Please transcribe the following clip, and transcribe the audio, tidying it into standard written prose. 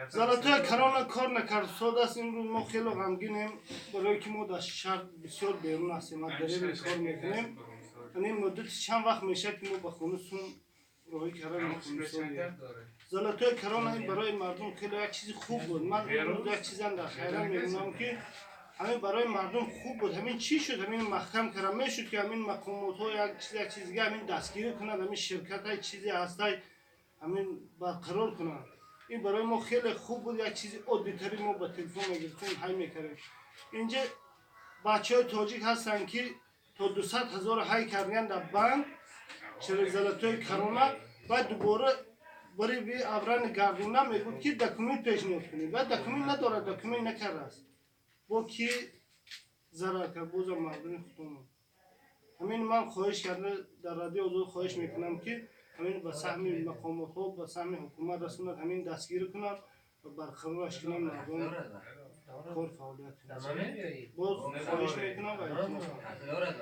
زلاتای کرونا کار نکرد. سود است. امروز ما خیلی غمگینیم برای که ما در شهر بسیار بیرون هستیم. ما داریم کار میکنیم. یعنی مدت چند وقت میشه که ما به خونسون روی کردن میکنیم. زلاتای کرونا برای مردم خیلی یک چیز خوب بود. من امروز یک چیز در خیران میمونم که همین برای مردم خوب بود. همین چی شد؟ همین محکم کردن میشد که همین مقامات ها یک چیز دیگه همین دستگیری کنند، همین شرکت های چیزی هستای همین برقرار کنند. این برای ما خیلی خوب بود. یک چیز عادی تری ما با تلفن میگرفتیم های میکردیم. اینجا بچه های تاجیک هستن که تا 200,000 های کردن در بانک چرا زلاتای کرونا و دوباره برای بی ابران گردونه میگود که دکومنت پیشنهاد کنید و دکومنت نداره، دکومنت نکرده است. با کی ضرر کرد؟ بوز مردم خودمون. همین من خواهش کرده در رادیو حضور خواهش میکنم که همین به سهم مقامات ها به سهم حکومت رسوند همین دستگیر کنند و برقرارش کنند مردم کار فعالیت کنند. باز خواهش میکنم و التماس میکنم.